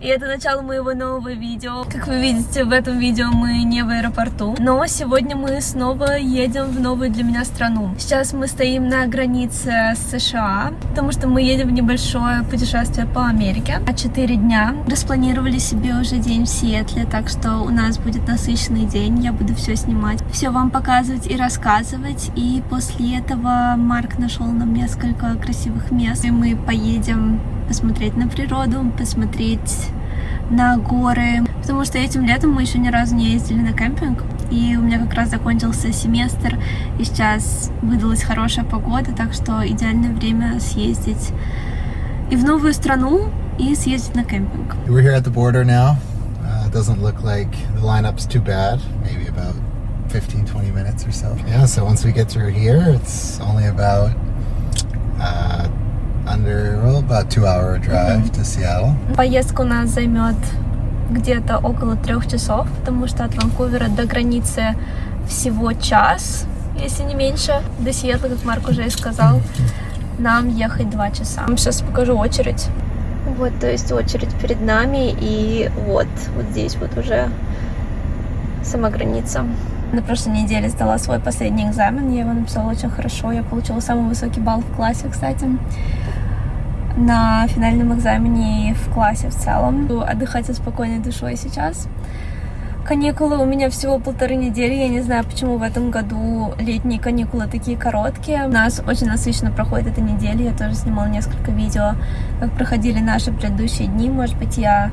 И это начало моего нового видео. Как вы видите, в этом видео мы не в аэропорту, но сегодня мы снова едем в новую для меня страну. Сейчас мы стоим на границе с США, потому что мы едем в небольшое путешествие по Америке. 4 дня. Распланировали себе уже день в Сиэтле, так что у нас будет насыщенный день. Я буду все снимать, все вам показывать и рассказывать. И после этого Марк нашел нам несколько красивых мест, и мы поедем посмотреть на природу, посмотреть на горы, потому что этим летом мы еще ни разу не ездили на кемпинг, и у меня как раз закончился семестр, и сейчас выдалась хорошая погода, так что идеальное время съездить и в новую страну, и съездить на кемпинг. We're here at the border now. It doesn't look like the lineup's too bad, maybe about 15-20 minutes or so. Yeah, so once we get through here, it's only about about 2-hour drive to Seattle. Поездка у нас займет где-то около 3 часов, потому что от Ванкувера до границы всего час, если не меньше. До Сиэтла, как Марк уже и сказал, нам ехать 2 часа. Вам сейчас покажу очередь. Вот, то есть очередь перед нами, и вот здесь вот уже сама граница. На прошлой неделе сдала свой последний экзамен, я его написала очень хорошо, я получила самый высокий балл в классе, кстати, на финальном экзамене и в классе в целом. Буду отдыхать со спокойной душой сейчас. Каникулы у меня всего 1,5 недели, я не знаю, почему в этом году летние каникулы такие короткие. У нас очень насыщенно проходит эта неделя, я тоже снимала несколько видео, как проходили наши предыдущие дни, может быть, я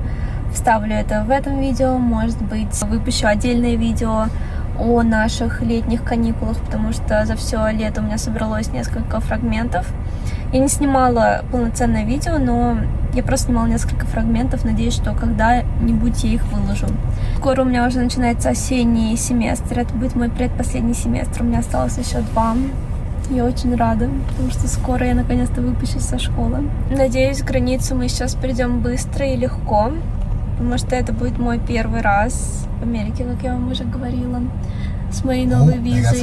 вставлю это в этом видео, может быть, выпущу отдельное видео о наших летних каникулах, потому что за все лето у меня собралось несколько фрагментов. Я не снимала полноценное видео, но я просто снимала несколько фрагментов, надеюсь, что когда-нибудь я их выложу. Скоро у меня уже начинается осенний семестр, это будет мой предпоследний семестр, у меня осталось еще 2. Я очень рада, потому что скоро я наконец-то выпущусь со школы. Надеюсь, границу мы сейчас перейдем быстро и легко, потому что это будет мой первый раз в Америке, как я вам уже говорила, с моей новой визой.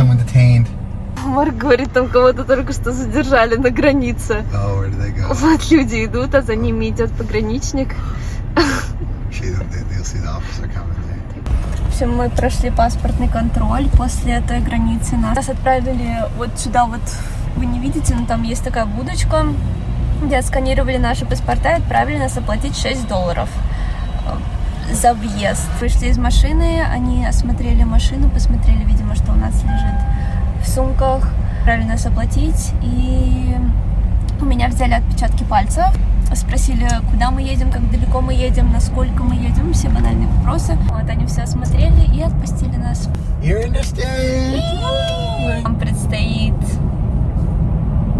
Марк говорит, там кого-то только что задержали на границе. Oh, where did they go? Вот люди идут, а за ними идет пограничник. В общем, мы прошли паспортный контроль. После этой границы нас отправили вот сюда вот, вы не видите, но там есть такая будочка, где отсканировали наши паспорта и отправили нас оплатить $6 за въезд. Вышли из машины, они осмотрели машину, посмотрели, видимо, что у нас лежит в сумках, отправили нас оплатить, и у меня взяли отпечатки пальцев, спросили, куда мы едем, как далеко мы едем, насколько мы едем, все банальные вопросы. Вот они все осмотрели и отпустили нас. Нам предстоит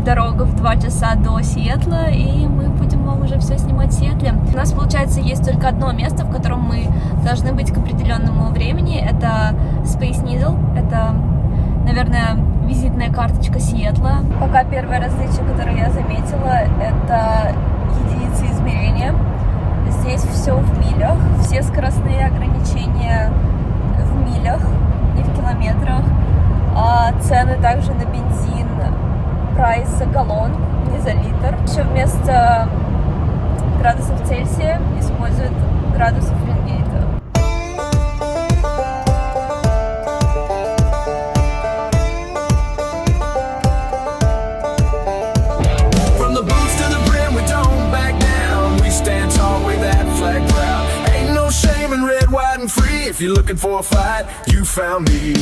дорога в 2 часа до Сиэтла, и мы будем вам уже все снимать в Сиэтле. У нас, получается, есть только одно место, в котором мы должны быть к определенному времени. Это Space Needle. Это, наверное, визитная карточка Сиэтла. Пока первое различие, которое я заметила, это единицы измерения. Здесь все в милях. Все скоростные ограничения в милях, не в километрах. А цены также на бензин, прайс за галлон, не за литр. Еще вместо градусов Цельсия используют градусы Фаренгейта. If you're looking for a fight, you found me.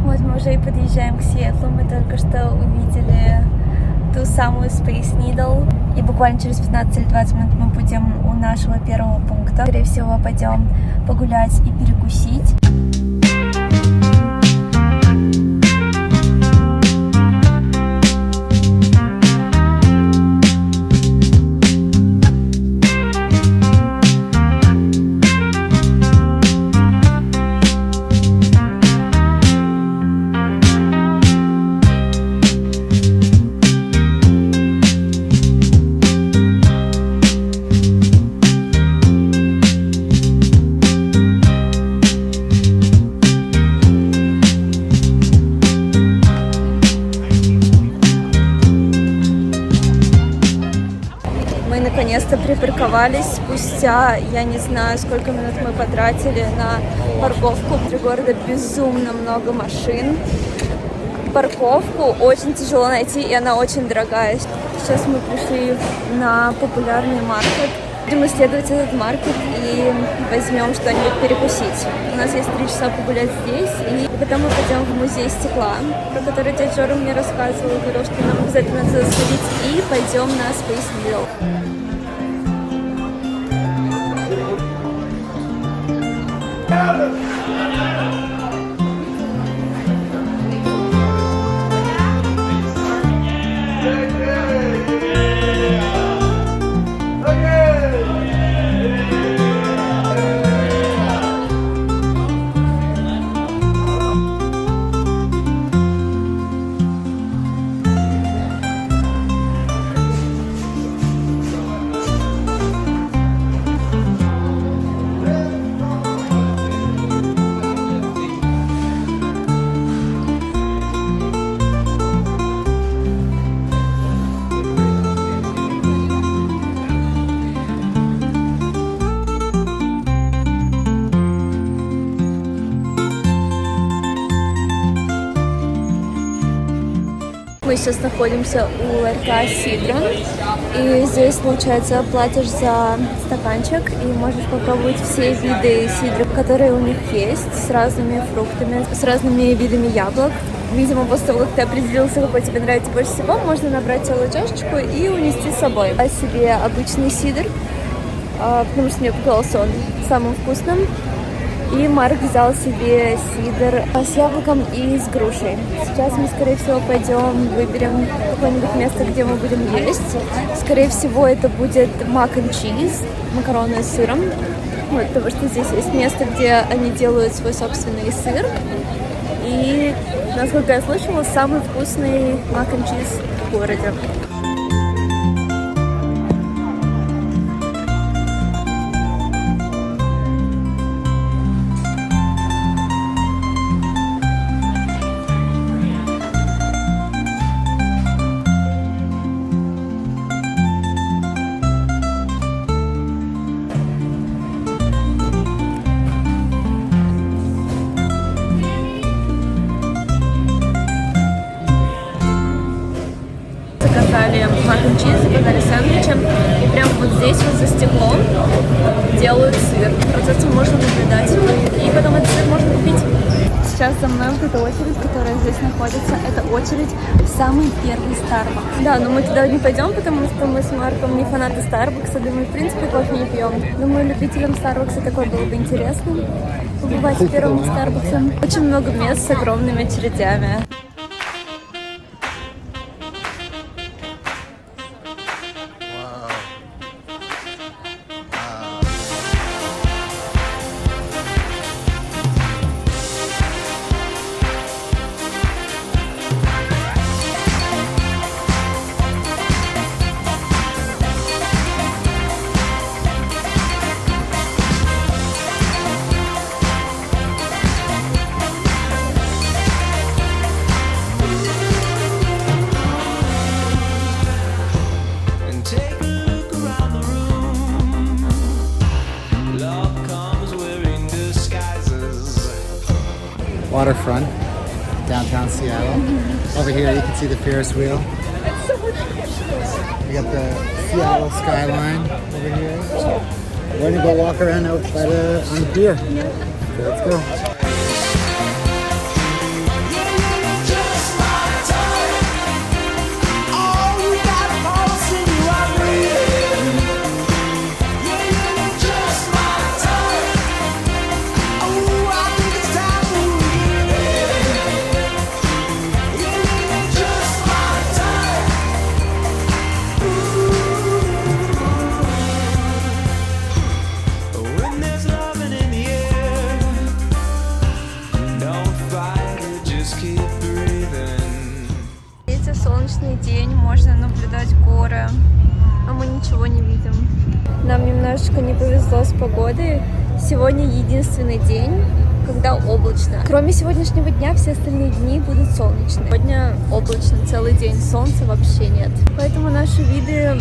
Вот мы уже и подъезжаем к Сиэтлу. Мы только что увидели ту самую Space Needle. И буквально через 15 или 20 минут мы будем у нашего первого пункта. Скорее всего, пойдем погулять и перекусить. наконец-то припарковались спустя, я не знаю, сколько минут мы потратили на парковку. В центре города безумно много машин. Парковку очень тяжело найти, и она очень дорогая. Сейчас мы пришли на популярный маркет. Будем исследовать этот маркет и возьмем что-нибудь перекусить. У нас есть 3 часа погулять здесь, и потом мы пойдем в музей стекла, про который дядя Жора мне рассказывал, говорил, что нам обязательно надо сходить, и пойдем на Space Needle. Мы сейчас находимся у ларька Сидра, и здесь, получается, платишь за стаканчик и можешь попробовать все виды сидра, которые у них есть, с разными фруктами, с разными видами яблок. Видимо, после того, как ты определился, какой тебе нравится больше всего, можно набрать целую чашечку и унести с собой. Я себе обычный сидр, потому что мне показался он самым вкусным. И Марк взял себе сидр с яблоком и с грушей. Сейчас мы, скорее всего, пойдем, выберем какое-нибудь место, где мы будем есть. Скорее всего, это будет mac and cheese, макароны с сыром. Вот, потому что здесь есть место, где они делают свой собственный сыр. И, насколько я слышала, самый вкусный mac and cheese в городе. Заказали mac and cheese, заказали сэндвичи, и прямо вот здесь вот за стеклом делают сыр. Процесс можно наблюдать, и потом этот сыр можно купить. Сейчас за мной вот эта очередь, которая здесь находится, это очередь в самый первый Starbucks. Да, но мы туда не пойдем, потому что мы с Марком не фанаты Starbucks, да мы в принципе кофе не пьем. Думаю, любителям Starbucks такое было бы интересно, побывать в первом Starbucks. Очень много мест с огромными очередями. Waterfront, downtown Seattle. Over here you can see the Ferris wheel. We got the Seattle skyline over here. We're gonna go walk around out by on the pier. So let's go. Солнечный день, можно наблюдать горы, а мы ничего не видим. Нам немножечко не повезло с погодой. Сегодня единственный день, когда облачно. Кроме сегодняшнего дня, все остальные дни будут солнечные. Сегодня облачно целый день, солнца вообще нет. Поэтому наши виды,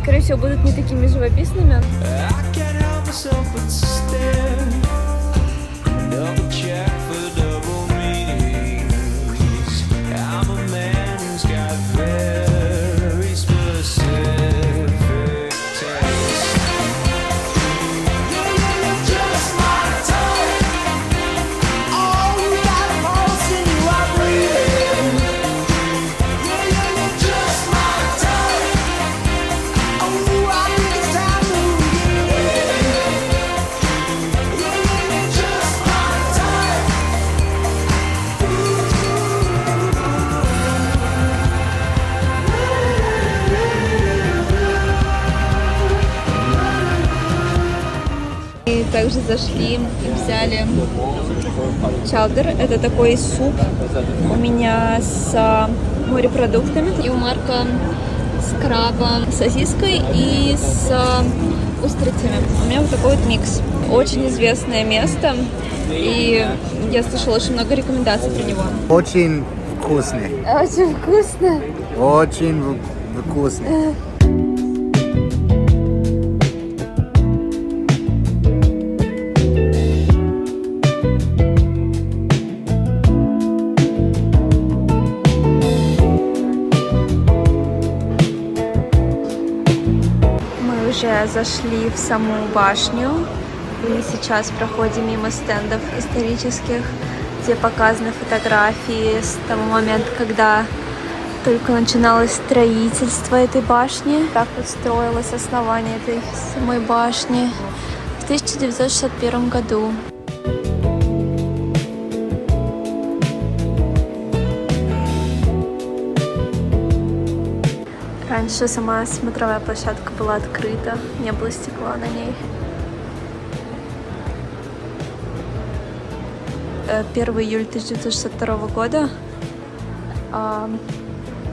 скорее всего, будут не такими живописными. I can't help myself but stare. Double check for double meanings. I'm a man who's got very specific taste. You're just my type. Oh, you got a pulse in you, I breathe. You're just my type. Oh, I think it's time to begin. You're just my type. И также зашли и взяли чалдер. Это такой суп у меня с морепродуктами. И у Марка с крабом, сосиской и с устрицами. У меня вот такой вот микс. Очень известное место. И я слышала очень много рекомендаций про него. Очень вкусный. Очень вкусно. Очень вкусный. Мы уже зашли в саму башню и сейчас проходим мимо стендов исторических, где показаны фотографии с того момента, когда только начиналось строительство этой башни. Так вот строилось основание этой самой башни в 1961 году. Раньше сама смотровая площадка была открыта, не было стекла на ней. 1 июля 1962 года на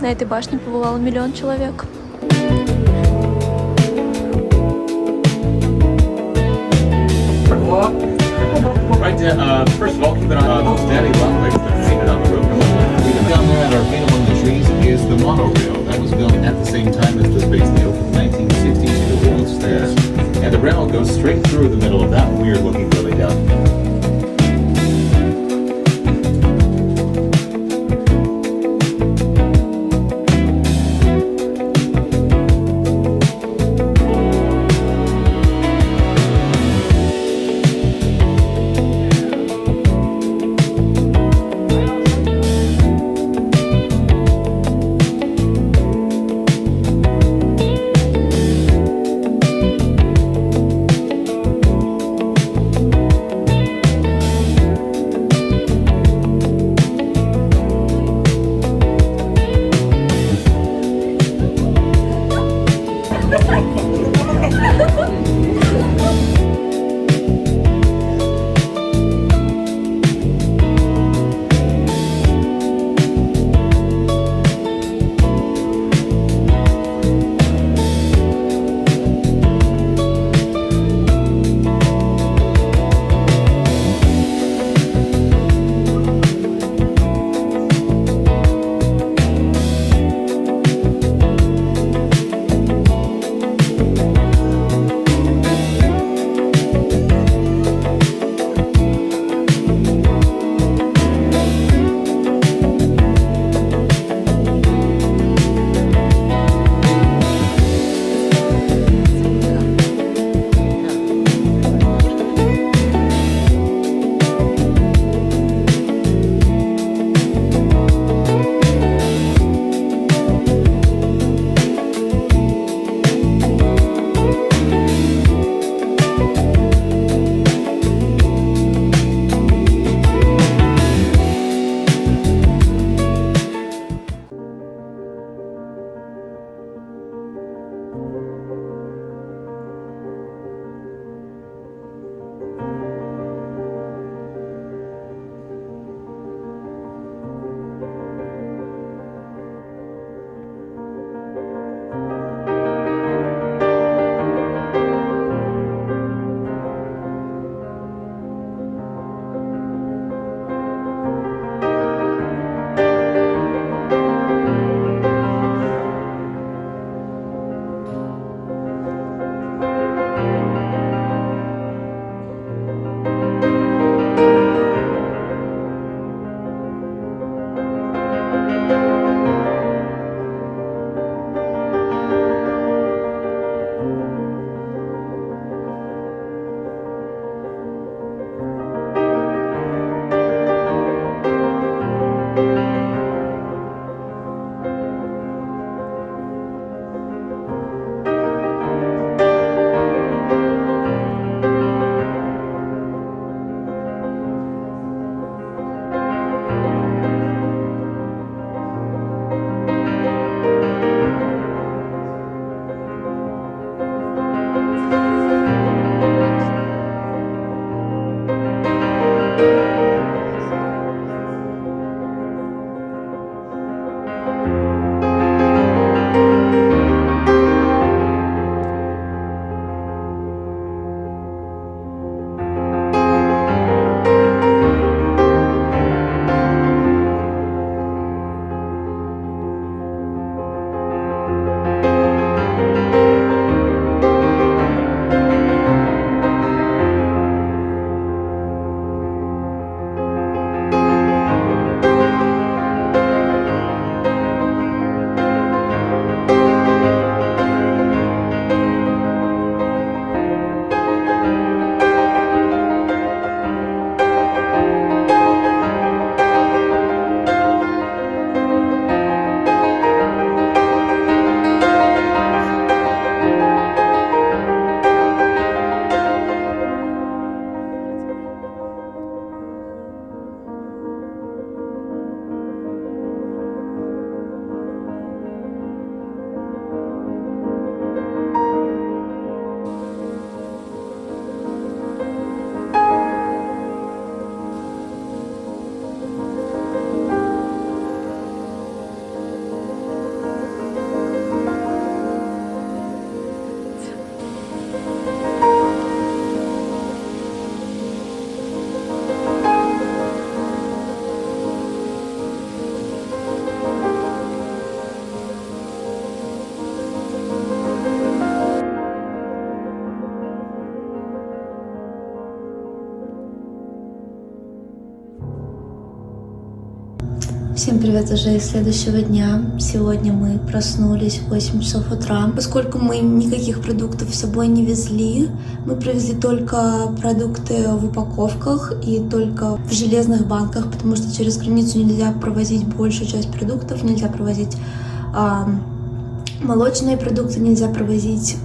этой башне побывало 1 миллион человек. Right down, first of all, keep an eye on those daddy long legs that are painted on the roof. Down there at our feet among the trees is the monorail. That was built at the same time as the Space Needle from 1960 to the World's Fair. And the rail goes straight through the middle of that weird looking building down. привет уже из следующего дня. Сегодня мы проснулись в 8 часов утра. Поскольку мы никаких продуктов с собой не везли, мы привезли только продукты в упаковках и только в железных банках, потому что через границу нельзя провозить большую часть продуктов, нельзя провозить молочные продукты, нельзя провозить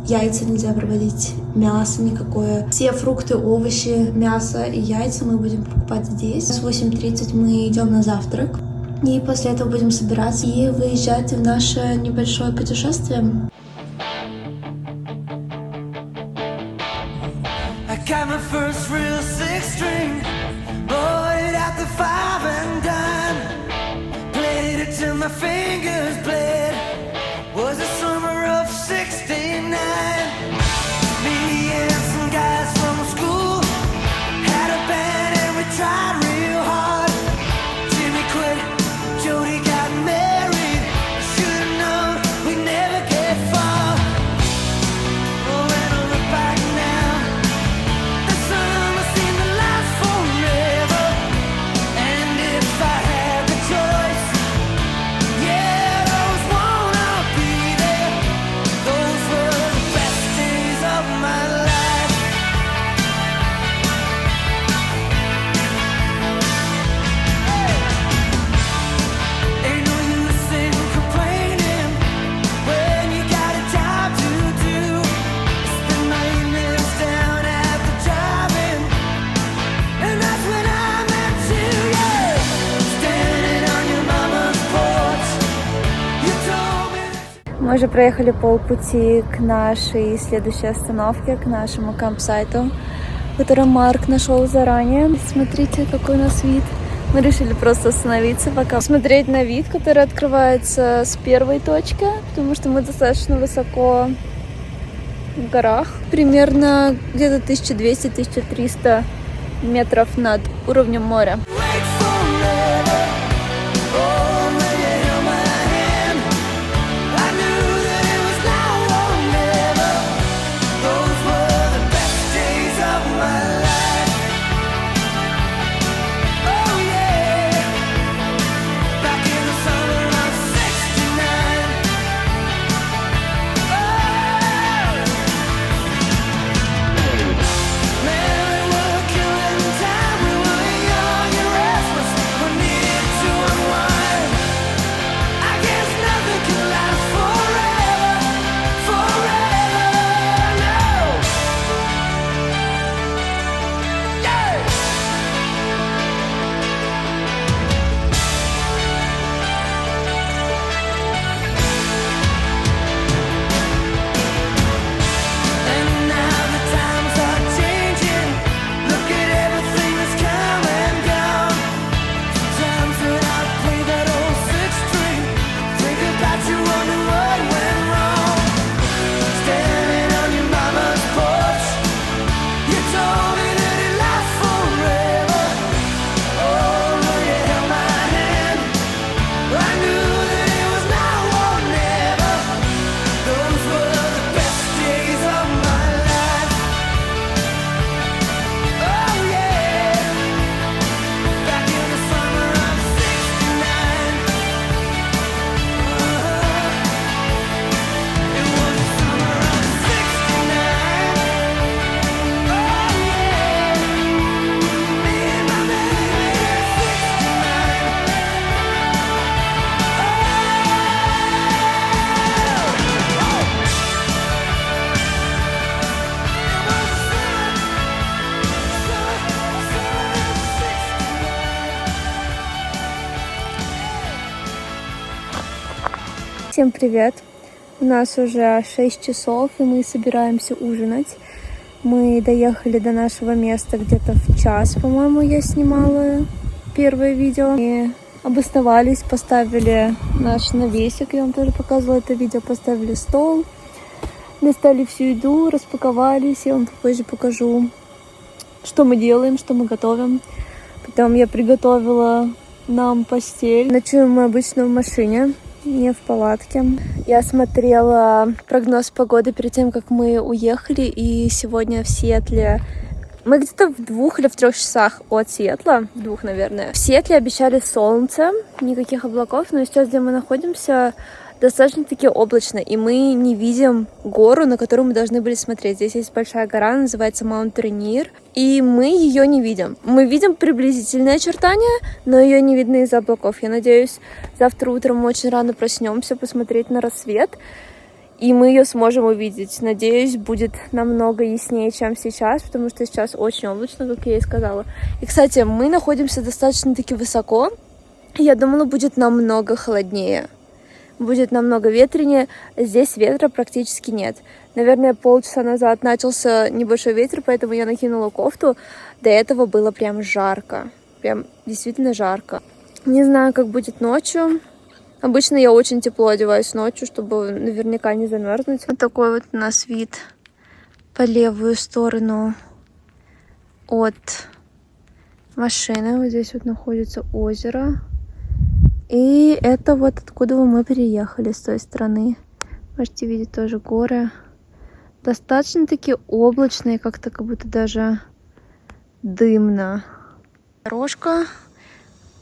яйца, нельзя проводить мясо никакое. Все фрукты, овощи, мясо и яйца мы будем покупать здесь. С 8:30 мы идем на завтрак. И после этого будем собираться и выезжать в наше небольшое путешествие. I got my first real six string, bought it at the 5 and dime, played it till my fingers bled. Was the summer of '69. Me and some guys from school had a band and we tried real hard. Jimmy quit, Jody got married. Should've known we'd never get far. Oh, when I look back now, the summer seemed to last forever. And if I had the choice, yeah, I always wanna be there. Those were the best days of my life. Ain't no use in complaining when you got a job to do. Spend my evenings down at the drive-in, and that's when I met you, yeah. Standing on your mama's porch, you told me that Мы уже проехали полпути к нашей следующей остановке, к нашему кампсайту, который Марк нашел заранее. Смотрите, какой у нас вид. Мы решили просто остановиться пока, смотреть на вид, который открывается с первой точки, потому что мы достаточно высоко в горах. Примерно где-то 1200-1300 метров над уровнем моря. wait forever. Oh, when you held my hand, I knew that it was now or never. Those were the best days of my life. Oh yeah, back in the summer of '69. Oh, man, we were killing time. We were young and restless. We needed to unwind. I guess nothing can last forever, forever, no. Yeah. And now the times are changing. Look at everything that's come and gone. Sometimes when I play that old six string, think about you, wonder what went wrong. Standing on your mama's porch, you told me that it lasts forever. Oh, when you held my hand, I knew that it was now or never. Those were the best days of my life. Oh yeah, back in the summer of '69. It was the summer of '69. Oh yeah, me and my baby at Всем привет! У нас уже 6 часов, и мы собираемся ужинать. Мы доехали до нашего места где-то в час, по-моему, я снимала первое видео. И обосновались, поставили наш навесик, я вам тоже показывала это видео, поставили стол, достали всю еду, распаковались, я вам позже покажу, что мы делаем, что мы готовим. Потом я приготовила нам постель. Ночуем мы обычно в машине, не в палатке. Я смотрела прогноз погоды перед тем, как мы уехали, и сегодня в Сиэтле Мы где-то в 2 или в 3 часах от Сиэтла, 2, наверное. В Сиэтле обещали солнце, никаких облаков, но сейчас, где мы находимся, достаточно-таки облачно, и мы не видим гору, на которую мы должны были смотреть. Здесь есть большая гора, называется Маунт Рейнир, и мы ее не видим. Мы видим приблизительные очертания, но ее не видно из-за облаков. Я надеюсь, завтра утром мы очень рано проснемся, посмотреть на рассвет, и мы ее сможем увидеть. Надеюсь, будет намного яснее, чем сейчас, потому что сейчас очень облачно, как я и сказала. И, кстати, мы находимся достаточно-таки высоко. Я думала, будет намного холоднее. Будет намного ветренее. Здесь ветра практически нет. Наверное, полчаса назад начался небольшой ветер, поэтому я накинула кофту. До этого было прям жарко. Прям действительно жарко. Не знаю, как будет ночью. Обычно я очень тепло одеваюсь ночью, чтобы наверняка не замерзнуть. Вот такой вот у нас вид по левую сторону от машины. Вот здесь вот находится озеро. И это вот откуда мы переехали, с той стороны. Можете видеть тоже горы. Достаточно-таки облачные, как-то как будто даже дымно. Дорожка,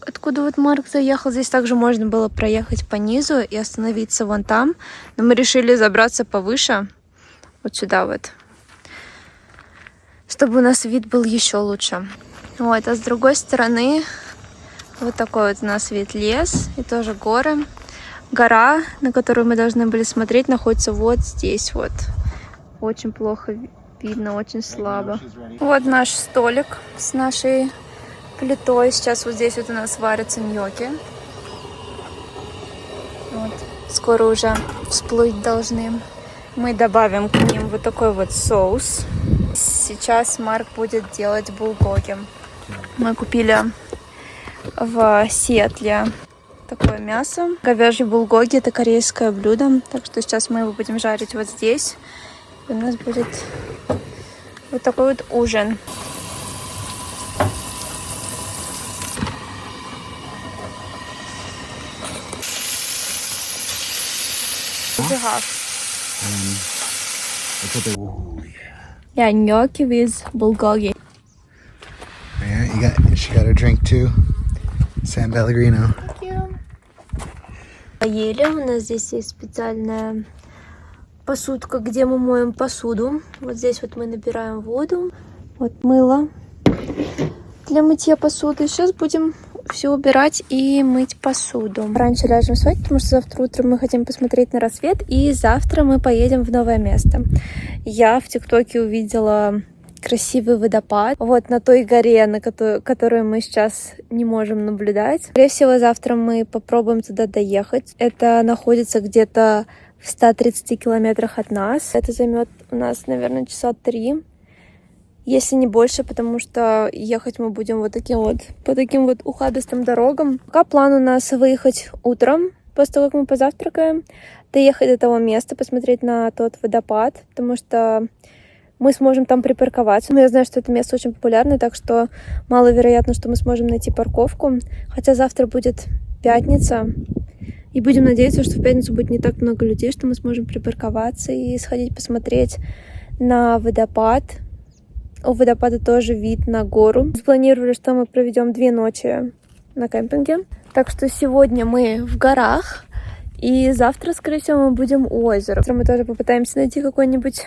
откуда вот Марк заехал. Здесь также можно было проехать по низу и остановиться вон там. Но мы решили забраться повыше, вот сюда вот, чтобы у нас вид был еще лучше. Вот, а с другой стороны вот такой вот у нас вид: лес и тоже горы. Гора, на которую мы должны были смотреть, находится вот здесь вот. Очень плохо видно, очень слабо. Вот наш столик с нашей плитой. Сейчас вот здесь вот у нас варятся ньокки. Вот. Скоро уже всплыть должны. Мы добавим к ним вот такой вот соус. Сейчас Марк будет делать булгоги. Мы купили в Сиэтле такое мясо. Говяжьи булгоги — это корейское блюдо. Так что сейчас мы его будем жарить вот здесь. И у нас будет вот такой вот ужин. Yeah, gnocchi with bulgogi. Yeah, she got a drink too. San Pellegrino. Поели. У нас здесь есть специальная посудка, где мы моем посуду. Вот здесь вот мы набираем воду. Вот мыло для мытья посуды. Сейчас будем все убирать и мыть посуду. Раньше ляжем спать, потому что завтра утром мы хотим посмотреть на рассвет. И завтра мы поедем в новое место. Я в ТикТоке увидела красивый водопад. Вот на той горе, на которую мы сейчас не можем наблюдать. Скорее всего, завтра мы попробуем туда доехать. Это находится где-то в 130 километрах от нас. Это займет у нас, наверное, часа 3, если не больше, потому что ехать мы будем вот по таким вот ухабистым дорогам. Пока план у нас выехать утром, после того, как мы позавтракаем, доехать до того места, посмотреть на тот водопад, потому что мы сможем там припарковаться. Но я знаю, что это место очень популярное, так что маловероятно, что мы сможем найти парковку. Хотя завтра будет пятница, и будем надеяться, что в пятницу будет не так много людей, что мы сможем припарковаться и сходить посмотреть на водопад. У водопада тоже вид на гору. Спланировали, что мы проведем 2 ночи на кемпинге. Так что сегодня мы в горах, и завтра, скорее всего, мы будем у озера. Завтра мы тоже попытаемся найти какое-нибудь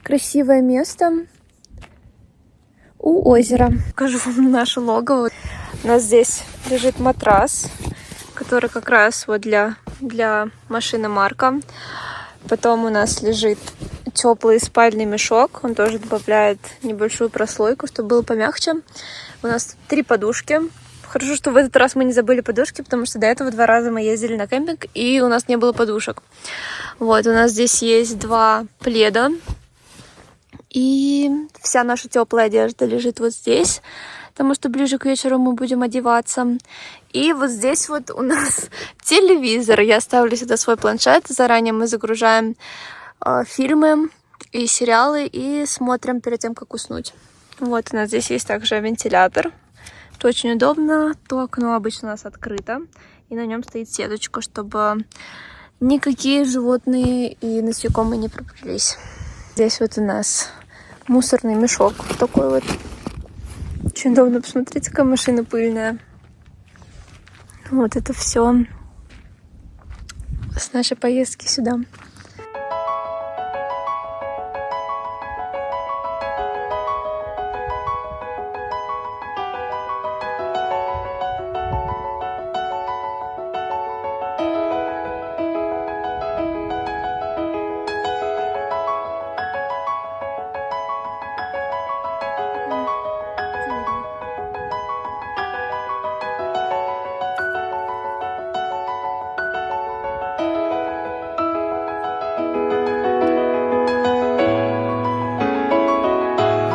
красивое место у озера. Покажу вам наше логово. У нас здесь лежит матрас, который как раз вот для машины Марка. Потом у нас лежит теплый спальный мешок. Он тоже добавляет небольшую прослойку, чтобы было помягче. У нас 3 подушки. Хорошо, что в этот раз мы не забыли подушки, потому что до этого 2 раза мы ездили на кемпинг, и у нас не было подушек. Вот, у нас здесь есть 2 пледа. И вся наша теплая одежда лежит вот здесь, потому что ближе к вечеру мы будем одеваться. И вот здесь вот у нас телевизор. Я ставлю сюда свой планшет. Заранее мы загружаем фильмы и сериалы и смотрим перед тем, как уснуть. Вот у нас здесь есть также вентилятор. Это очень удобно. То окно обычно у нас открыто. И на нем стоит сеточка, чтобы никакие животные и насекомые не пробрались. Здесь вот у нас мусорный мешок вот такой вот. Очень удобно. Посмотрите, какая машина пыльная. Вот это все с нашей поездки сюда.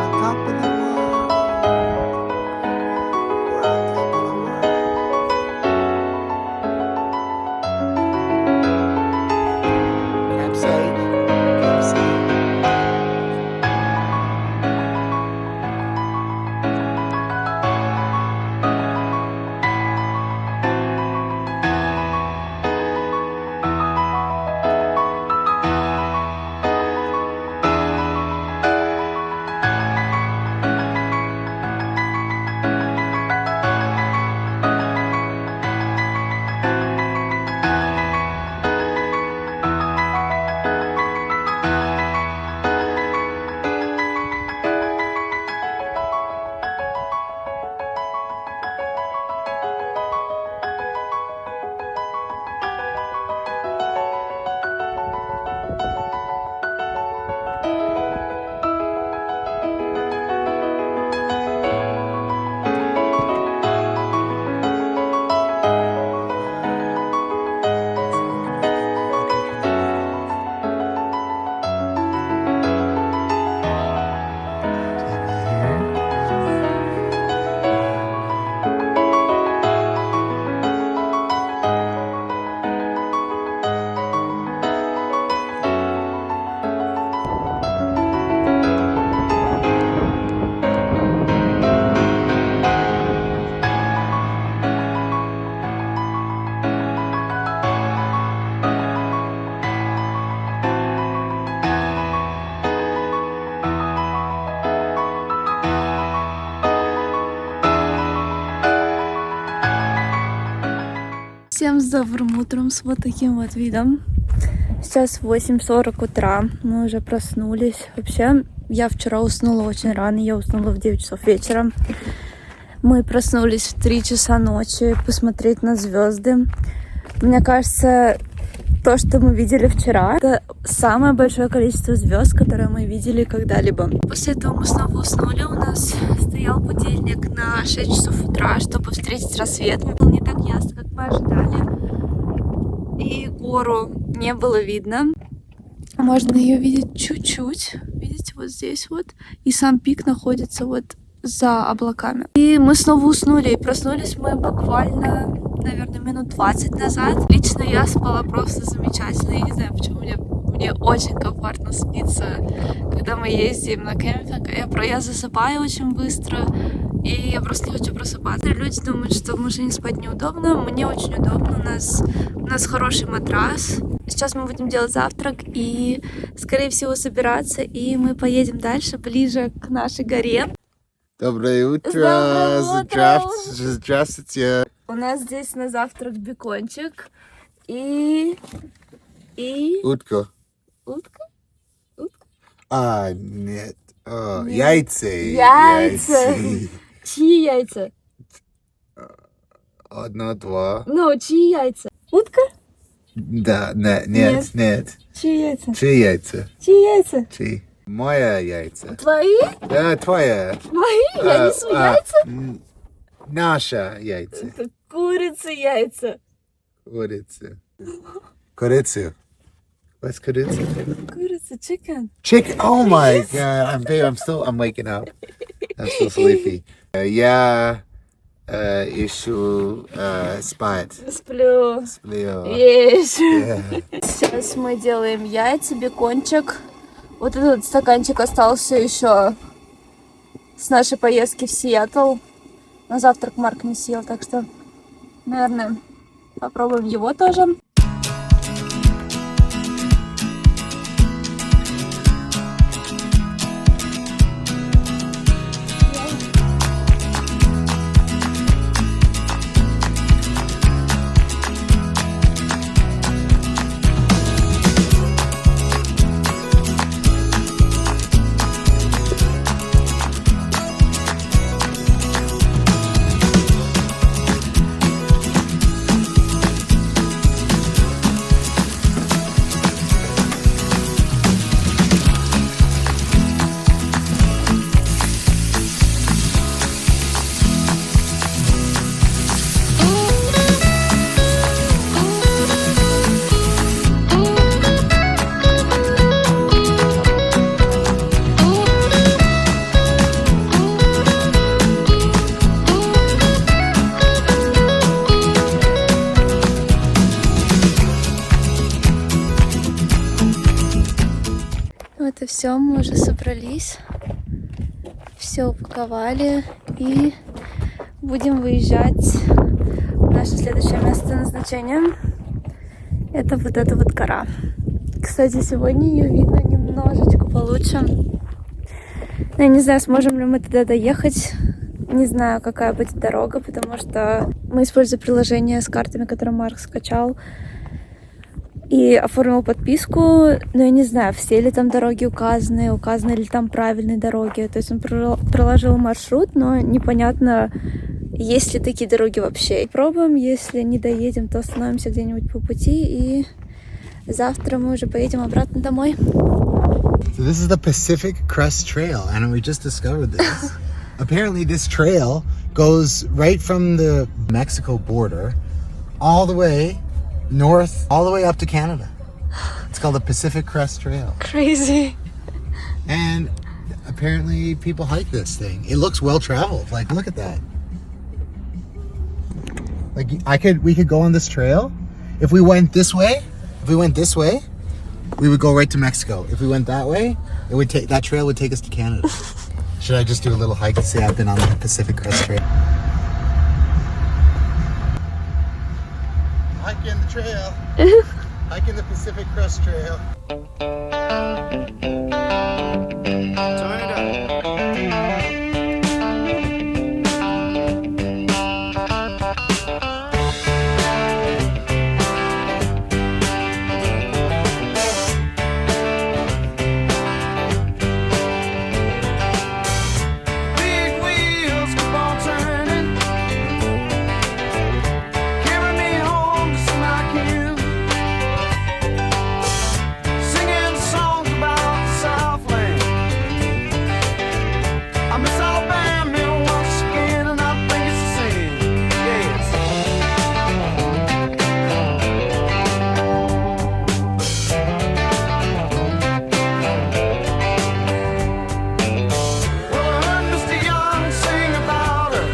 On top of the world. We're on top of the world. Campsite. Campsite. Всем с добрым утром, с вот таким вот видом. Сейчас 8:40 утра, мы уже проснулись. Вообще, я вчера уснула очень рано, я уснула в 9 часов вечера. Мы проснулись в 3 часа ночи посмотреть на звезды. Мне кажется, то, что мы видели вчера, это самое большое количество звезд, которое мы видели когда-либо. После этого мы снова уснули. У нас стоял будильник на 6 часов утра, чтобы встретить рассвет. Было не так ясно, как мы ожидали. И гору не было видно. Можно ее видеть чуть-чуть. Видите, вот здесь вот. И сам пик находится вот за облаками. И мы снова уснули. И проснулись мы буквально, наверное, минут 20 назад. Лично я спала просто замечательно. Я не знаю, почему мне очень комфортно спится, когда мы ездим на кемпинг. Я засыпаю очень быстро. И я просто не хочу просыпаться. Люди думают, что в машине спать неудобно. Мне очень удобно. У нас хороший матрас. Сейчас мы будем делать завтрак и, скорее всего, собираться. И мы поедем дальше, ближе к нашей горе. Доброе утро. Доброе утро. Здравствуйте. У нас здесь на завтрак бекончик и Утка. утка. А, нет. О, Нет. яйца. Яйца. Чьи яйца? Одно, два. Ну, чьи яйца? Утка? Да, Нет. нет. Чьи яйца? Чьи яйца? Чьи яйца? Чьи? Моя яйца. Твои? Да, твоя. Мои? Я несу яйца? Наша яйца. Это курицы яйца. Курица. Курицу. What's курица? Курица, chicken. Chicken. Oh my god. I'm waking up. I'm still sleepy. Я ищу спать. Сплю. Сплю. Есть. Yeah. Сейчас мы делаем яйца, бекончик. Вот этот стаканчик остался еще с нашей поездки в Сиэтл. На завтрак Марк не съел, так что, наверное, попробуем его тоже. это все, мы уже собрались, все упаковали и будем выезжать в наше следующее место назначения. Это вот эта вот гора. Кстати, сегодня ее видно немножечко получше. Но я не знаю, сможем ли мы туда доехать. Не знаю, какая будет дорога, потому что мы используем приложение с картами, которое Марк скачал и оформил подписку. Но я не знаю, все ли там дороги указаны ли там правильные дороги. То есть он проложил маршрут, но непонятно, есть ли такие дороги вообще. Пробуем, если не доедем, то остановимся где-нибудь по пути, и завтра мы уже поедем обратно домой. So this is the Pacific Crest Trail, and we just discovered this. Apparently this trail goes right from the Mexico border all the way north, all the way up to Canada. It's called the Pacific Crest Trail. Crazy. And apparently people hike this thing. It looks well traveled. Like, look at that. Like, we could go on this trail. If we went this way, we would go right to Mexico. If we went that way, that trail would take us to Canada. Should I just do a little hike to say I've been on the Pacific Crest Trail? Hiking the trail. Hiking the Pacific Crest Trail. Turn it up. Big wheels keep on turning, carry me home just like you, singing songs about the Southland. I miss Alabama once again, and I think it's the same. Yes. Well, I heard Mr. Young sing about her.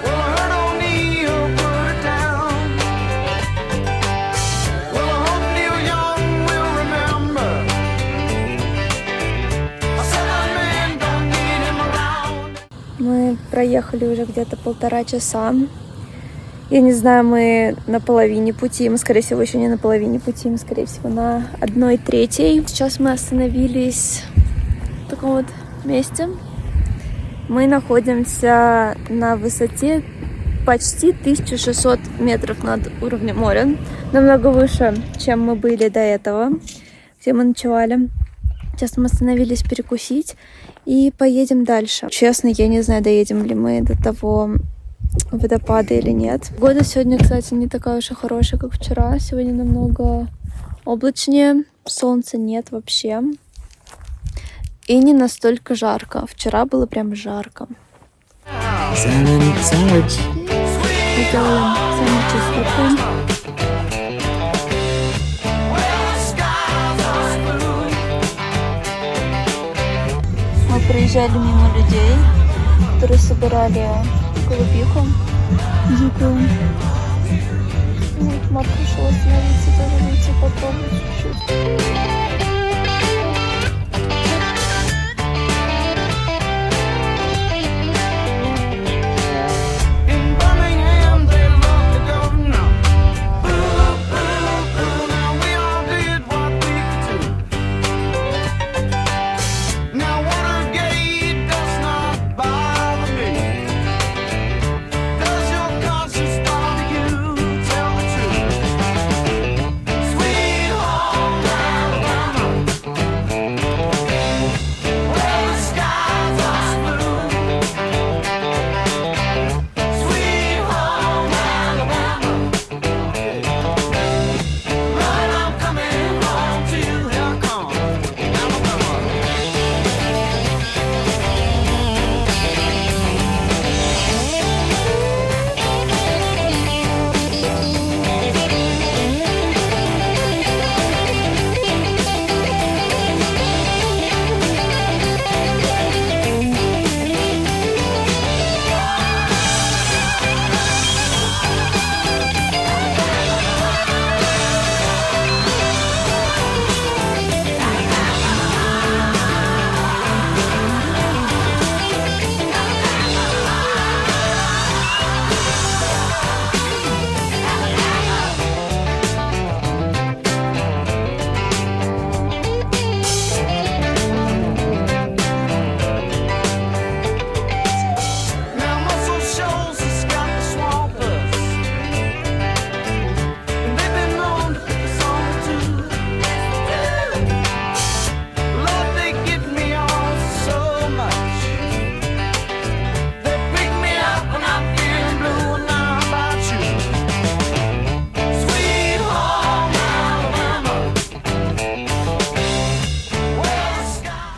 Well, I heard O'Neill put it down. Well, I hope Neil Young will remember. I said that man don't need him around. Мы проехали уже где-то 1,5 часа. Я не знаю, мы на половине пути. Мы, скорее всего, еще не на половине пути. Мы, скорее всего, на 1/3. Сейчас мы остановились в таком вот месте. Мы находимся на высоте почти 1600 метров над уровнем моря. Намного выше, чем мы были до этого, где мы ночевали. Сейчас мы остановились перекусить и поедем дальше. Честно, я не знаю, доедем ли мы до того водопада или нет. Погода сегодня, кстати, не такая уж и хорошая, как вчера. Сегодня намного облачнее, солнца нет вообще. И не настолько жарко. Вчера было прям жарко. Salmon sandwich. Мы делаем сэндвичи с луком. Well, the skies are blue. Мы проезжали мимо людей, которые собирали голубику дикую. Вот Марк решил остановиться, тоже выйти попробовать чуть-чуть. In Birmingham, they love the governor. Boo, boo, boo. Now we all did what we could do. Now Watergate does not bother me. Does your conscience bother you? Tell the truth. Sweet home Alabama.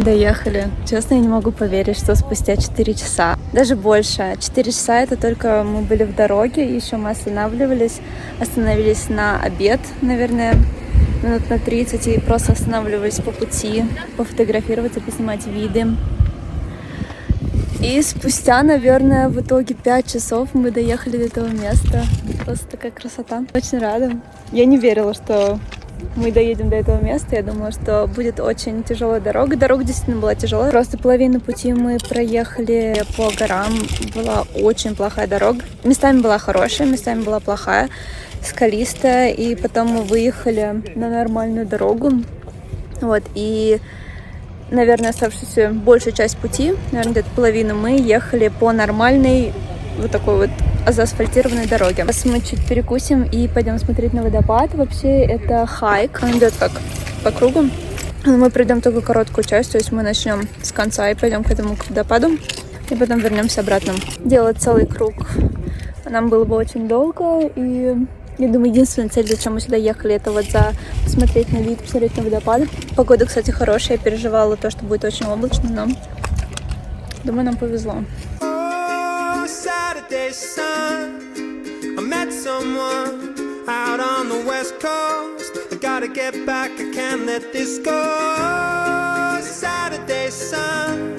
Доехали. Честно, я не могу поверить, что спустя 4 часа, даже больше. 4 часа это только мы были в дороге, еще мы остановились на обед, наверное, минут на 30, и просто останавливались по пути, пофотографироваться, поснимать виды. И спустя, наверное, в итоге 5 часов мы доехали до этого места. Просто такая красота. Очень рада. Я не верила, что мы доедем до этого места. Я думала, что будет очень тяжелая дорога. Дорога действительно была тяжелая. Просто половину пути мы проехали по горам. Была очень плохая дорога. Местами была хорошая, местами была плохая, скалистая. И потом мы выехали на нормальную дорогу. Вот, и, наверное, оставшуюся большую часть пути, наверное, где-то половину, мы ехали по нормальной вот такой вот заасфальтированной дороге. Сейчас мы чуть перекусим и пойдем смотреть на водопад. Вообще это хайк, он идет так по кругу. Мы пройдем только короткую часть, то есть мы начнем с конца и пойдем к этому водопаду, и потом вернемся обратно. Делать целый круг нам было бы очень долго, и я думаю, единственная цель, зачем мы сюда ехали, это вот посмотреть на вид, посмотреть на водопады. Погода, кстати, хорошая, я переживала то, что будет очень облачно, но думаю, нам повезло. Saturday sun, I met someone out on the west coast. I gotta get back, I can't let this go. Saturday sun,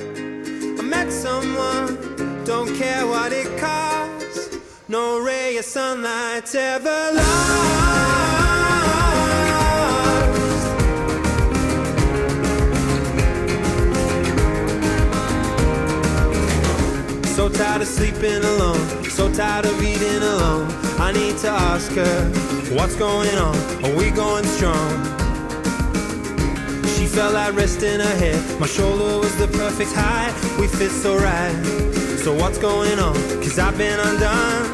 I met someone, don't care what it costs. No ray of sunlight's ever lost. So tired of sleeping alone, so tired of eating alone. I need to ask her, what's going on? Are we going strong? She felt like rest in her head. My shoulder was the perfect height. We fit so right. So what's going on? 'Cause I've been undone.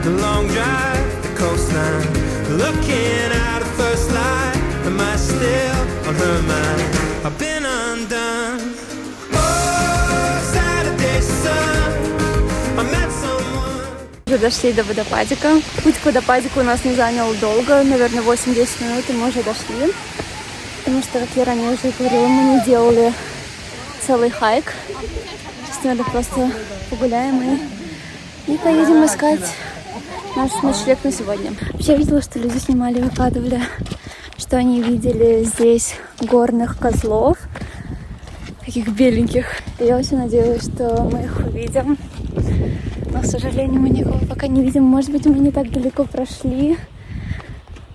The long drive, the coastline, looking at the first light. Am I still on her mind? I've been undone. Уже дошли до водопадика. Путь к водопадику у нас не занял долго, наверное, 8-10 минут, и мы уже дошли. Потому что, как я ранее уже говорила, мы не делали целый хайк. Сейчас, наверное, просто погуляем и поедем искать наш ночлег на сегодня. Вообще, я видела, что люди снимали, выкладывали, что они видели здесь горных козлов, таких беленьких. И я очень надеюсь, что мы их увидим. Но, к сожалению, мы никого пока не видим. Может быть, мы не так далеко прошли.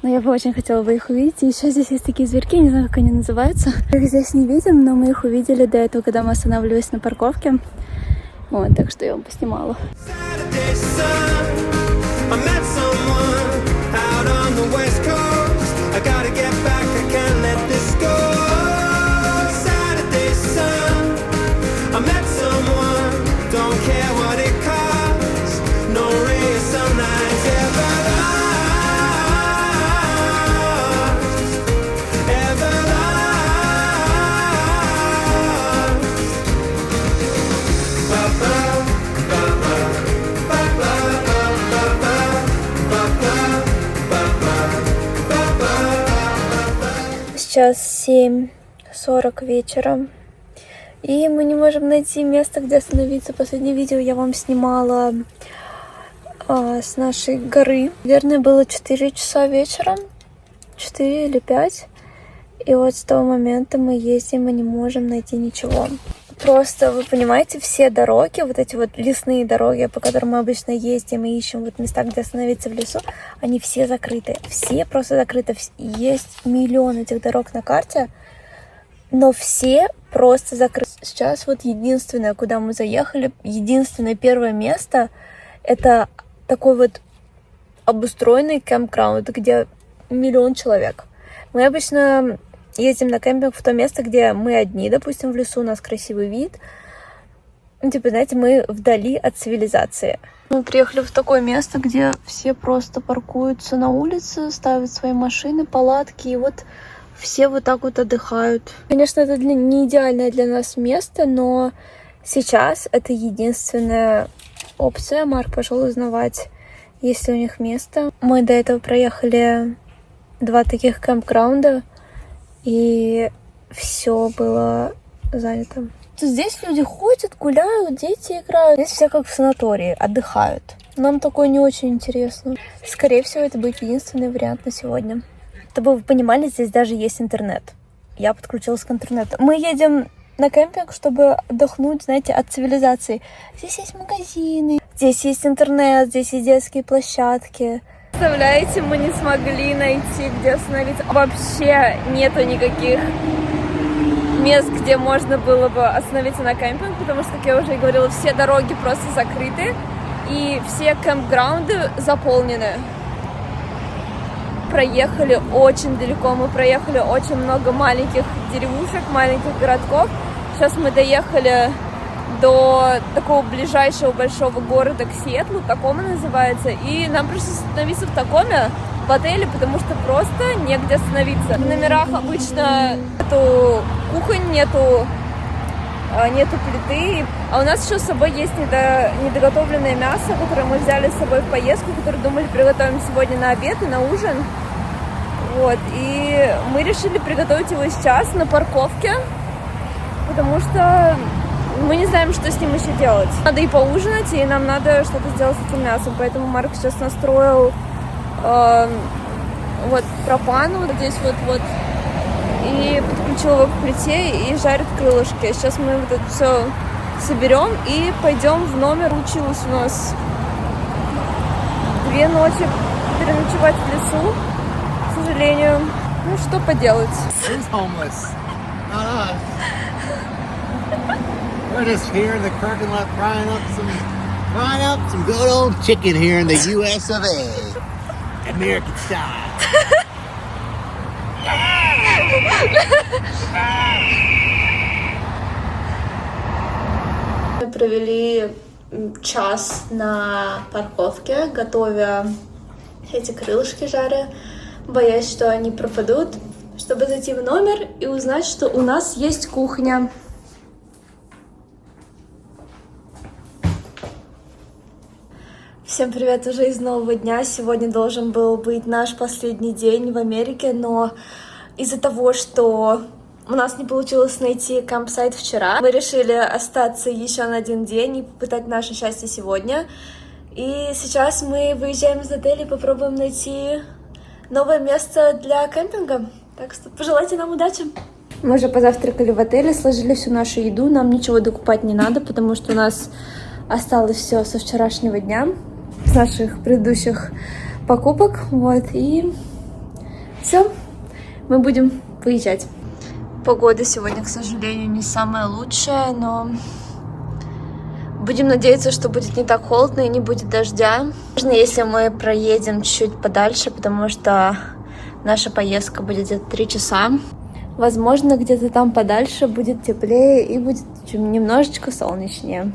Но я бы очень хотела бы их увидеть. И еще здесь есть такие зверьки, не знаю, как они называются. Их здесь не видим, но мы их увидели до этого, когда мы останавливались на парковке. Вот, так что я вам поснимала. Сейчас 7:40 вечера, и мы не можем найти место, где остановиться. Последнее видео я вам снимала с нашей горы. Наверное, было 4 часа вечера, 4 или 5. И вот с того момента мы ездим и не можем найти ничего. Просто, вы понимаете, все дороги, вот эти вот лесные дороги, по которым мы обычно ездим и ищем вот места, где остановиться в лесу, они все закрыты. Все просто закрыты. Есть миллион этих дорог на карте, но все просто закрыты. Сейчас вот единственное, куда мы заехали, единственное первое место, это такой вот обустроенный кэмпграунд, где миллион человек. Мы обычно ездим на кемпинг в то место, где мы одни, допустим, в лесу, у нас красивый вид. Типа, знаете, мы вдали от цивилизации. Мы приехали в такое место, где все просто паркуются на улице, ставят свои машины, палатки, и вот все вот так вот отдыхают. Конечно, это не идеальное для нас место, но сейчас это единственная опция. Марк пошел узнавать, есть ли у них место. Мы до этого проехали 2 таких кэмпграунда, и все было занято. Здесь люди ходят, гуляют, дети играют. Здесь все как в санатории, отдыхают. Нам такое не очень интересно. Скорее всего, это будет единственный вариант на сегодня. Чтобы вы понимали, здесь даже есть интернет. Я подключилась к интернету. Мы едем на кемпинг, чтобы отдохнуть, знаете, от цивилизации. Здесь есть магазины, здесь есть интернет, здесь есть детские площадки. Представляете, мы не смогли найти, где остановиться. Вообще нету никаких мест, где можно было бы остановиться на кемпинг, потому что, как я уже и говорила, все дороги просто закрыты, и все кемпграунды заполнены. Проехали очень далеко, мы проехали очень много маленьких деревушек, маленьких городков. Сейчас мы доехали до такого ближайшего большого города, к Сиэтлу, Такома называется, и нам пришлось остановиться в Такоме, в отеле, потому что просто негде остановиться. В номерах обычно нету кухонь, нету плиты, а у нас еще с собой есть недоготовленное мясо, которое мы взяли с собой в поездку, которое думали приготовим сегодня на обед и на ужин. Вот, и мы решили приготовить его сейчас на парковке, потому что мы не знаем, что с ним еще делать. Надо и поужинать, и нам надо что-то сделать с этим мясом, поэтому Марк сейчас настроил вот пропан вот здесь вот и подключил его к плите и жарит крылышки. Сейчас мы вот это все соберем и пойдем в номер. Училась у нас 2 ночи переночевать в лесу, к сожалению. Ну что поделать. Who's homeless? Not us. We're just here in the parking lot frying up some good old chicken here in the US of A. American style. Мы провели час на парковке, готовя эти крылышки жаря, боясь, что они пропадут, чтобы зайти в номер и узнать, что у нас есть кухня. Всем привет уже из нового дня. Сегодня должен был быть наш последний день в Америке, но из-за того, что у нас не получилось найти кампсайт вчера, мы решили остаться еще на 1 день и попытать наше счастье сегодня. И сейчас мы выезжаем из отеля и попробуем найти новое место для кемпинга. Так что пожелайте нам удачи! Мы уже позавтракали в отеле, сложили всю нашу еду, нам ничего докупать не надо, потому что у нас осталось все со вчерашнего дня, с наших предыдущих покупок, вот, и все, мы будем выезжать. Погода сегодня, к сожалению, не самая лучшая, но будем надеяться, что будет не так холодно и не будет дождя. Можно, если мы проедем чуть-чуть подальше, потому что наша поездка будет где-то 3 часа. Возможно, где-то там подальше будет теплее и будет немножечко солнечнее.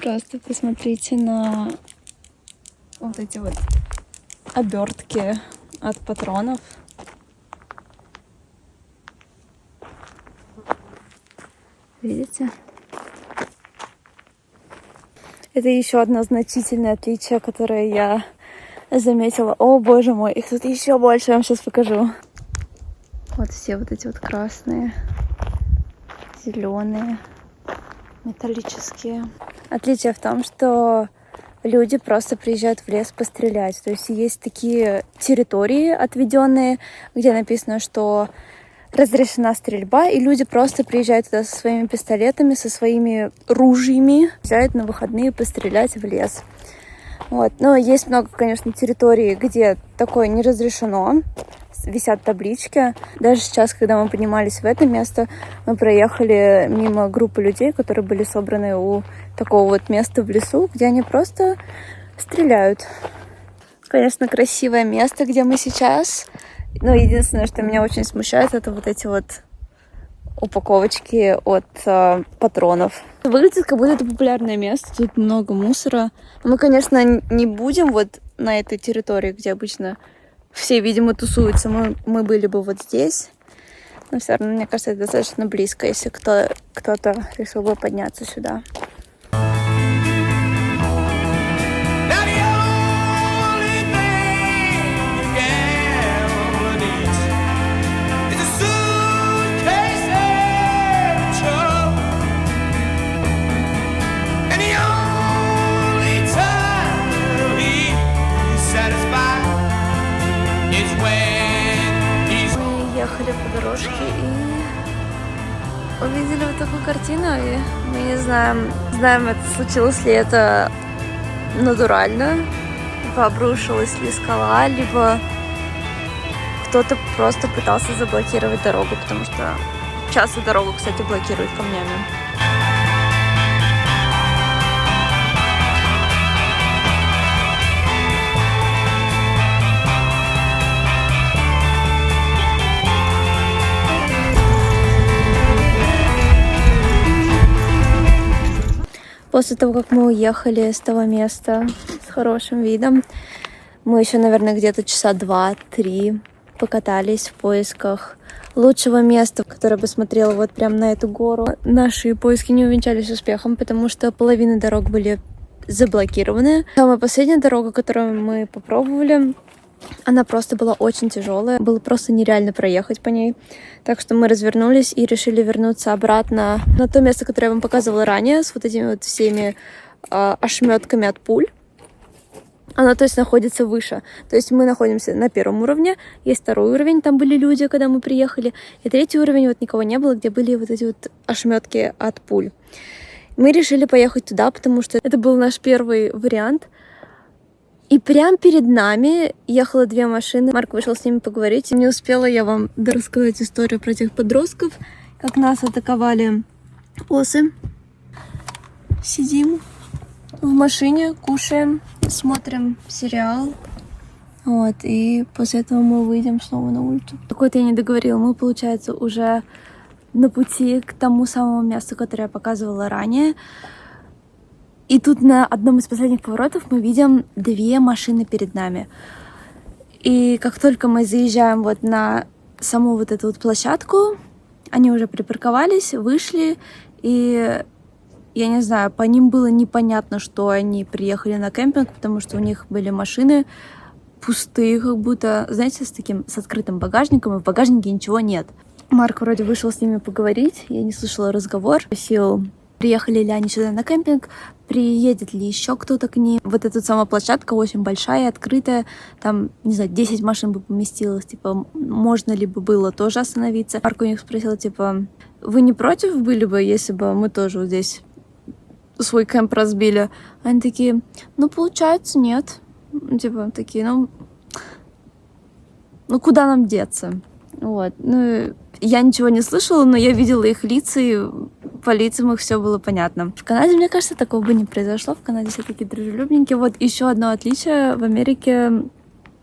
Просто посмотрите на вот эти вот обертки от патронов. Видите? Это еще одно значительное отличие, которое я заметила. О, боже мой, их тут еще больше, я вам сейчас покажу. Вот все вот эти вот красные, зеленые, металлические. Отличие в том, что люди просто приезжают в лес пострелять. То есть есть такие территории отведенные, где написано, что разрешена стрельба, и люди просто приезжают туда со своими пистолетами, со своими ружьями, приезжают на выходные пострелять в лес. Вот. Но есть много, конечно, территорий, где такое не разрешено. Висят таблички. Даже сейчас, когда мы поднимались в это место, мы проехали мимо группы людей, которые были собраны у такого вот места в лесу, где они просто стреляют. Конечно, красивое место, где мы сейчас. Но единственное, что меня очень смущает, это вот эти вот упаковочки от патронов. Выглядит, как будто это популярное место. Тут много мусора. Мы, конечно, не будем вот на этой территории, где обычно все, видимо, тусуются. Мы были бы вот здесь. Но все равно, мне кажется, это достаточно близко, если кто-то решил бы подняться сюда. Now the only thing you ever need is a suitcase and trouble. And the only time he's satisfied is when he's... Мы ехали по дорожке и увидели вот такую картину, и мы не знаем, это случилось ли это натурально, либо обрушилась ли скала, либо кто-то просто пытался заблокировать дорогу, потому что часто дорогу, кстати, блокируют камнями. После того, как мы уехали с того места с хорошим видом, мы еще, наверное, где-то часа 2-3 покатались в поисках лучшего места, которое бы смотрело вот прямо на эту гору. Наши поиски не увенчались успехом, потому что половина дорог были заблокированы. Самая последняя дорога, которую мы попробовали, она просто была очень тяжелая, было просто нереально проехать по ней. Так что мы развернулись и решили вернуться обратно на то место, которое я вам показывала ранее, с вот этими вот всеми ошметками от пуль. Оно, то есть, находится выше. То есть мы находимся на первом уровне, есть второй уровень, там были люди, когда мы приехали, и третий уровень, вот никого не было, где были вот эти вот ошметки от пуль. Мы решили поехать туда, потому что это был наш первый вариант. И прямо перед нами ехало 2 машины. Марк вышел с ними поговорить. И не успела я вам рассказать историю про тех подростков, как нас атаковали осы. Сидим в машине, кушаем, смотрим сериал. Вот, и после этого мы выйдем снова на улицу. Какой-то я не договорила. Мы, получается, уже на пути к тому самому месту, которое я показывала ранее. И тут на одном из последних поворотов мы видим 2 машины перед нами. И как только мы заезжаем вот на саму вот эту вот площадку, они уже припарковались, вышли, и я не знаю, по ним было непонятно, что они приехали на кемпинг, потому что у них были машины пустые, как будто, знаете, с открытым багажником, и в багажнике ничего нет. Марк вроде вышел с ними поговорить, я не слышала разговор, спросил, приехали ли они сюда на кемпинг, приедет ли еще кто-то к ним. Вот эта самая площадка очень большая, открытая, там, не знаю, 10 машин бы поместилось, типа, можно ли бы было тоже остановиться. Марк у них спросил, типа, вы не против были бы, если бы мы тоже вот здесь свой кемп разбили? Они такие, ну, получается, нет. Типа, такие, ну, куда нам деться? Вот, ну, я ничего не слышала, но я видела их лица, и по лицам их все было понятно. В Канаде, мне кажется, такого бы не произошло. В Канаде все такие дружелюбненькие. Вот еще одно отличие. В Америке,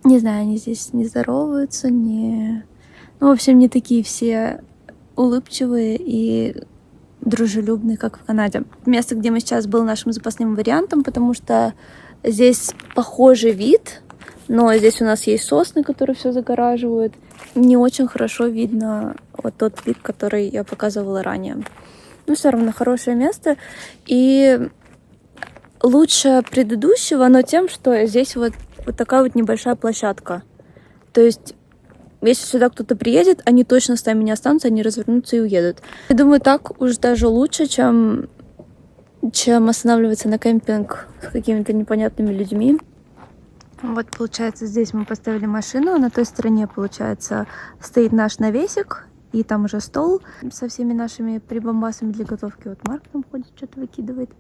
не знаю, они здесь не здороваются, не... Ну, в общем, не такие все улыбчивые и дружелюбные, как в Канаде. Место, где мы сейчас, было нашим запасным вариантом, потому что здесь похожий вид, но здесь у нас есть сосны, которые все загораживают. Не очень хорошо видно вот тот вид, который я показывала ранее. Но все равно хорошее место. И лучше предыдущего, но тем, что здесь вот такая вот небольшая площадка. То есть если сюда кто-то приедет, они точно с нами не останутся, они развернутся и уедут. Я думаю, так уж даже лучше, чем останавливаться на кемпинг с какими-то непонятными людьми. Вот, получается, здесь мы поставили машину, а на той стороне, получается, стоит наш навесик, и там уже стол со всеми нашими прибамбасами для готовки. Вот Марк там ходит, что-то выкидывает.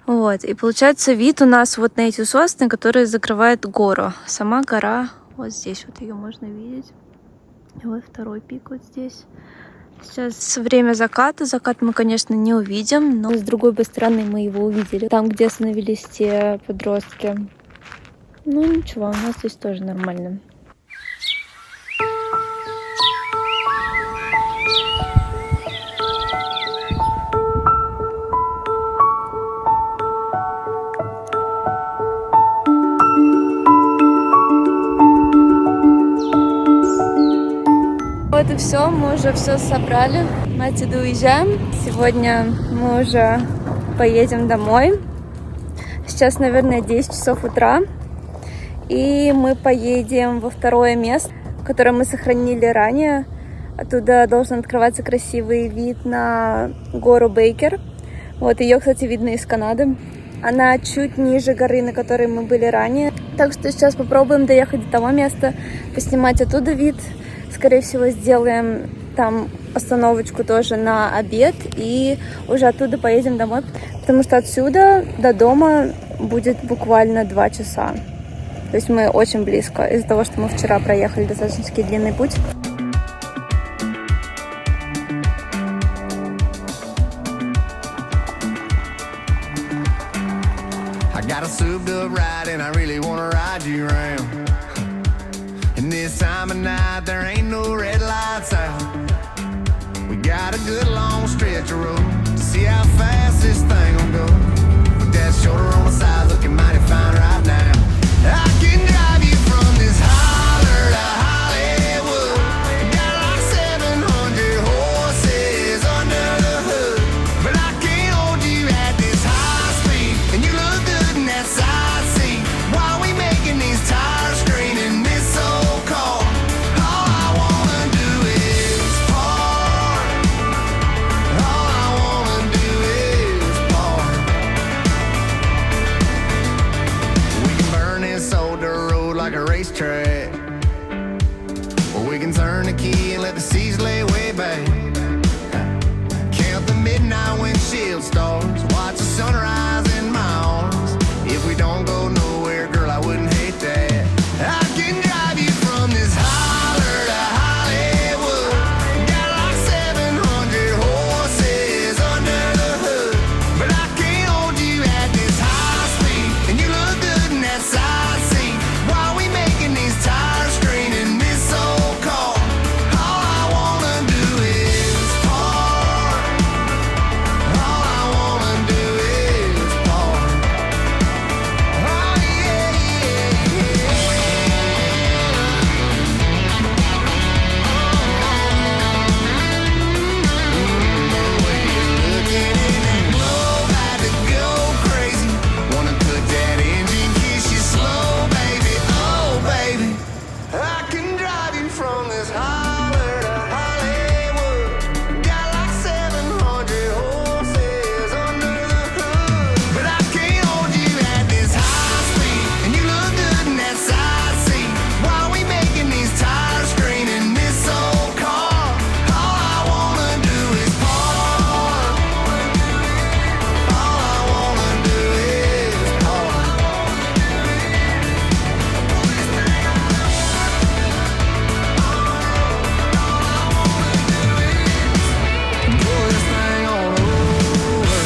Вот, и получается вид у нас вот на эти сосны, которые закрывают гору. Сама гора вот здесь, вот ее можно видеть. И вот второй пик вот здесь. Сейчас время заката. Закат мы, конечно, не увидим, но с другой бы стороны мы его увидели. Там, где остановились те подростки. Ну ничего, у нас здесь тоже нормально. Вот и все, мы уже все собрали. Мы отсюда уезжаем. Сегодня мы уже поедем домой. Сейчас, наверное, 10 часов утра. И мы поедем во второе место, которое мы сохранили ранее. Оттуда должен открываться красивый вид на гору Бейкер. Вот ее, кстати, видно из Канады. Она чуть ниже горы, на которой мы были ранее. Так что сейчас попробуем доехать до того места, поснимать оттуда вид. Скорее всего, сделаем там остановочку тоже на обед и уже оттуда поедем домой, потому что отсюда до дома будет буквально 2 часа. То есть мы очень близко из-за того, что мы вчера проехали достаточно длинный путь. I got a souped up ride and I really wanna ride you around. And this time of night there ain't no red lights out. We got a good long stretch of road to see how fast this thing will go. With that shoulder on the side looking mighty fine right now. I can drive you from this holler to Hollywood. Got like 700 horses under the hood. But I can't hold you at this high speed. And you look good in that side seat. While we making these tires scream in this old car. All I wanna do is park. All I wanna do is park. We can burn this old dirt road like a racetrack. Or we can turn the key and let the seas lay way back. Count the midnight windshield stars. Watch the sunrise in my arms. If we don't go nowhere, girl, I wouldn't hate that. I can drive you from this holler to Hollywood. Got like 700 horses under the hood. But I can't hold you at this high speed. And you look good in that side seat. While we making these tires scream in this old car. All I wanna do is park. All I wanna do is park. Oh yeah, yeah, Looking in that globe, had to go crazy. Wanna put that engine, kiss you slow, baby. Oh, baby. I can drive you from this holler to Hollywood. Got like 700 horses under the hood. But I can't hold you at this high speed. And you look good in that side seat. While we making these tires scream in this old car. All I wanna do is park. All I wanna do is park. Pull this thing on over.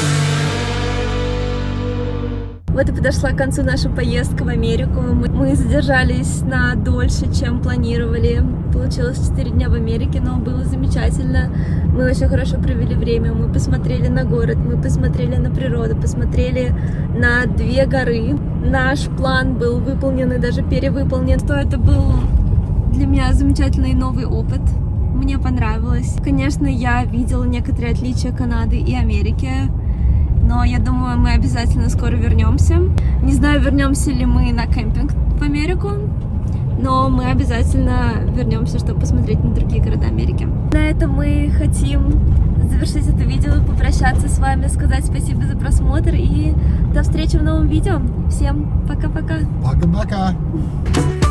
Вот и подошла к концу наша поездка в Америку. Мы задержались на дольше, чем планировали. Получилось 4 дня в Америке, но было замечательно. Мы очень хорошо провели время. Мы посмотрели на город, мы посмотрели на природу, посмотрели на 2 горы. Наш план был выполнен и даже перевыполнен. То это был для меня замечательный новый опыт. Мне понравилось. Конечно, я видела некоторые отличия Канады и Америки. Но я думаю, мы обязательно скоро вернемся. Не знаю, вернемся ли мы на кемпинг в Америку, но мы обязательно вернемся, чтобы посмотреть на другие города Америки. На этом мы хотим завершить это видео, попрощаться с вами, сказать спасибо за просмотр и до встречи в новом видео. Всем пока-пока. Baka baka.